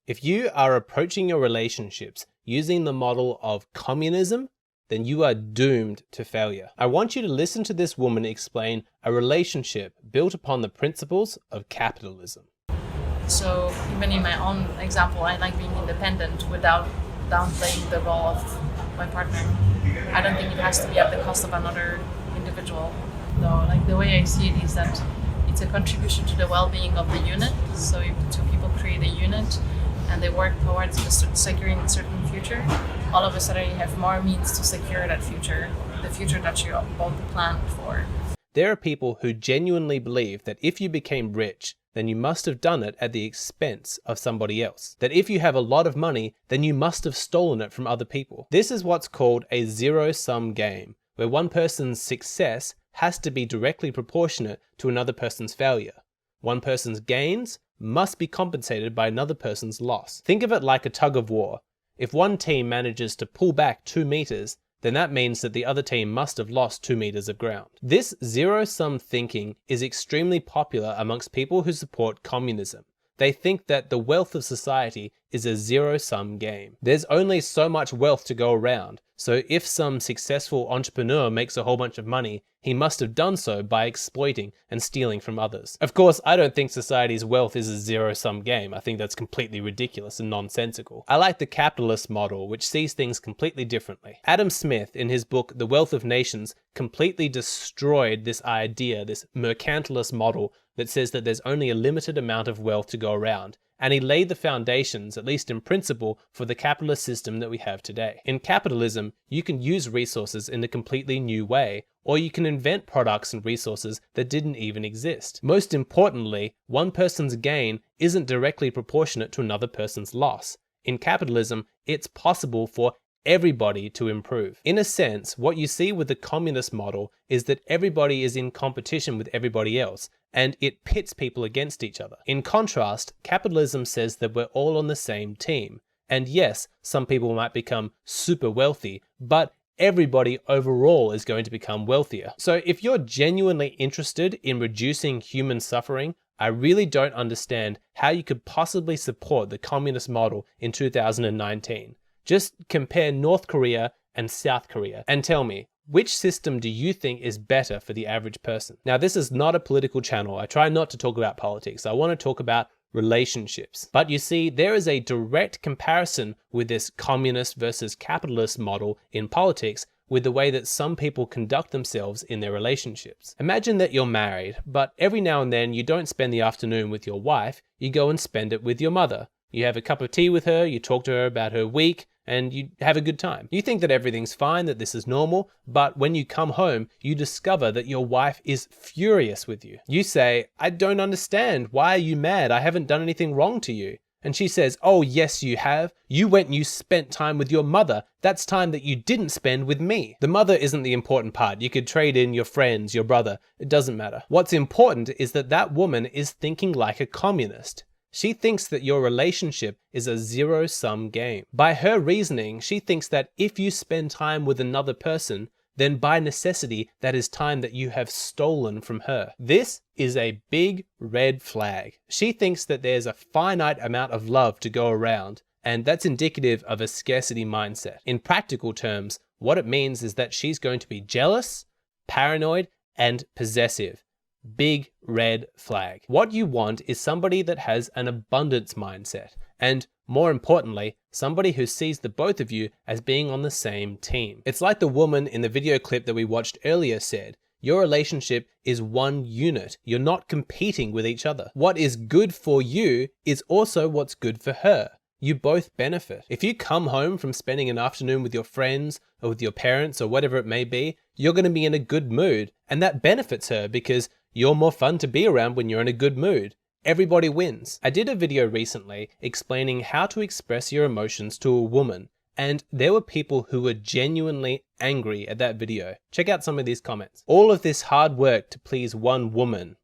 If you are approaching your relationships using the model of communism, then you are doomed to failure. I want you to listen to this woman explain a relationship built upon the principles of capitalism. So even in my own example, I like being independent without downplaying the role of my partner. I don't think it has to be at the cost of another individual. Though, like the way I see it is that it's a contribution to the well-being of the unit. So if two people create a unit and they work towards securing a certain future, all of a sudden you have more means to secure that future, the future that you both planned for. There are people who genuinely believe that if you became rich, then you must have done it at the expense of somebody else. That if you have a lot of money, then you must have stolen it from other people. This is what's called a zero-sum game, where one person's success has to be directly proportionate to another person's failure. One person's gains must be compensated by another person's loss. Think of it like a tug of war. If one team manages to pull back 2 meters, then that means that the other team must have lost 2 meters of ground. This zero-sum thinking is extremely popular amongst people who support communism. They think that the wealth of society is a zero-sum game. There's only so much wealth to go around, so if some successful entrepreneur makes a whole bunch of money, he must have done so by exploiting and stealing from others. Of course, I don't think society's wealth is a zero-sum game. I think that's completely ridiculous and nonsensical. I like the capitalist model, which sees things completely differently. Adam Smith, in his book The Wealth of Nations, completely destroyed this idea, this mercantilist model that says that there's only a limited amount of wealth to go around. And he laid the foundations, at least in principle, for the capitalist system that we have today. In capitalism, you can use resources in a completely new way, or you can invent products and resources that didn't even exist. Most importantly, one person's gain isn't directly proportionate to another person's loss. In capitalism, it's possible for everybody to improve. In a sense, what you see with the communist model is that everybody is in competition with everybody else, and it pits people against each other. In contrast, capitalism says that we're all on the same team. And yes, some people might become super wealthy, but everybody overall is going to become wealthier. So if you're genuinely interested in reducing human suffering, I really don't understand how you could possibly support the communist model in 2019. Just compare North Korea and South Korea and tell me, which system do you think is better for the average person? Now, this is not a political channel. I try not to talk about politics. I want to talk about relationships. But you see, there is a direct comparison with this communist versus capitalist model in politics with the way that some people conduct themselves in their relationships. Imagine that you're married, but every now and then you don't spend the afternoon with your wife, you go and spend it with your mother. You have a cup of tea with her, you talk to her about her week, and you have a good time. You think that everything's fine, that this is normal, but when you come home, you discover that your wife is furious with you. You say, "I don't understand. Why are you mad? I haven't done anything wrong to you." And she says, "Oh, yes, you have. You went and you spent time with your mother. That's time that you didn't spend with me." The mother isn't the important part. You could trade in your friends, your brother. It doesn't matter. What's important is that that woman is thinking like a communist. She thinks that your relationship is a zero-sum game. By her reasoning, she thinks that if you spend time with another person, then by necessity, that is time that you have stolen from her. This is a big red flag. She thinks that there's a finite amount of love to go around, and that's indicative of a scarcity mindset. In practical terms, what it means is that she's going to be jealous, paranoid, and possessive. Big red flag. What you want is somebody that has an abundance mindset, and more importantly, somebody who sees the both of you as being on the same team. It's like the woman in the video clip that we watched earlier said, your relationship is one unit. You're not competing with each other. What is good for you is also what's good for her. You both benefit. If you come home from spending an afternoon with your friends or with your parents or whatever it may be, you're going to be in a good mood, and that benefits her because you're more fun to be around when you're in a good mood. Everybody wins. I did a video recently explaining how to express your emotions to a woman, and there were people who were genuinely angry at that video. Check out some of these comments. All of this hard work to please one woman.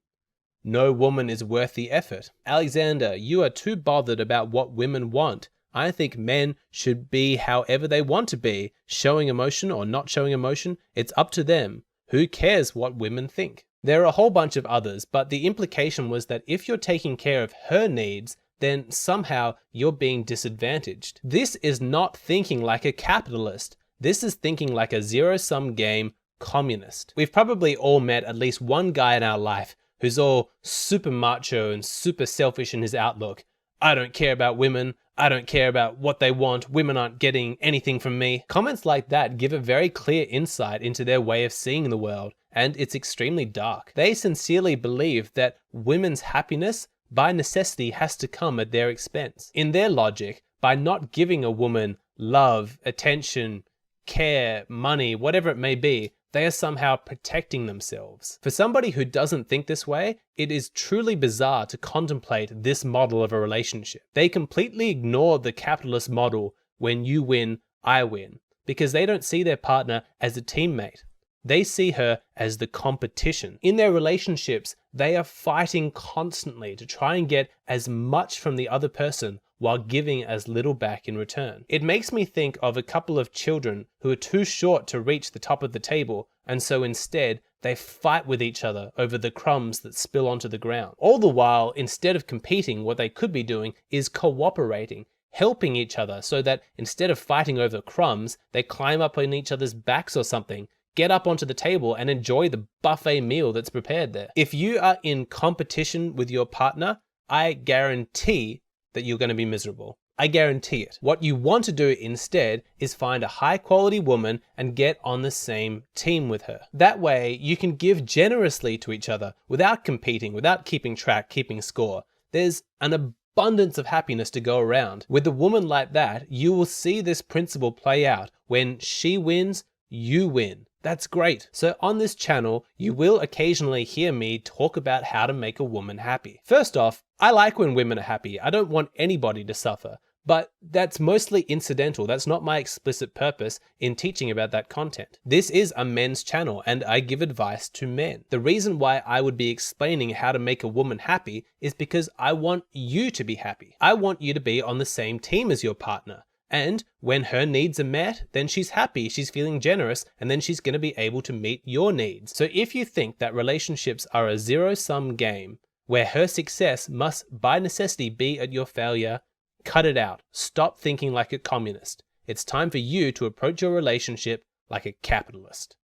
No woman is worth the effort. Alexander, you are too bothered about what women want. I think men should be however they want to be, showing emotion or not showing emotion. It's up to them. Who cares what women think? There are a whole bunch of others, but the implication was that if you're taking care of her needs, then somehow you're being disadvantaged. This is not thinking like a capitalist. This is thinking like a zero-sum game communist. We've probably all met at least one guy in our life who's all super macho and super selfish in his outlook. I don't care about women. I don't care about what they want. Women aren't getting anything from me. Comments like that give a very clear insight into their way of seeing the world, and it's extremely dark. They sincerely believe that women's happiness by necessity has to come at their expense. In their logic, by not giving a woman love, attention, care, money, whatever it may be, they are somehow protecting themselves. For somebody who doesn't think this way, it is truly bizarre to contemplate this model of a relationship. They completely ignore the capitalist model when you win, I win, because they don't see their partner as a teammate. They see her as the competition. In their relationships, they are fighting constantly to try and get as much from the other person while giving as little back in return. It makes me think of a couple of children who are too short to reach the top of the table, and so instead they fight with each other over the crumbs that spill onto the ground. All the while, instead of competing, what they could be doing is cooperating, helping each other, so that instead of fighting over crumbs, they climb up on each other's backs or something, get up onto the table and enjoy the buffet meal that's prepared there. If you are in competition with your partner, I guarantee that you're going to be miserable. I guarantee it. What you want to do instead is find a high quality woman and get on the same team with her. That way you can give generously to each other without competing, without keeping track, keeping score. There's an abundance of happiness to go around. With a woman like that, you will see this principle play out. When she wins, you win. That's great. So on this channel, you will occasionally hear me talk about how to make a woman happy. First off, I like when women are happy. I don't want anybody to suffer, but that's mostly incidental. That's not my explicit purpose in teaching about that content. This is a men's channel and I give advice to men. The reason why I would be explaining how to make a woman happy is because I want you to be happy. I want you to be on the same team as your partner. And when her needs are met, then she's happy, she's feeling generous, and then she's going to be able to meet your needs. So if you think that relationships are a zero-sum game where her success must by necessity be at your failure, cut it out. Stop thinking like a communist. It's time for you to approach your relationship like a capitalist.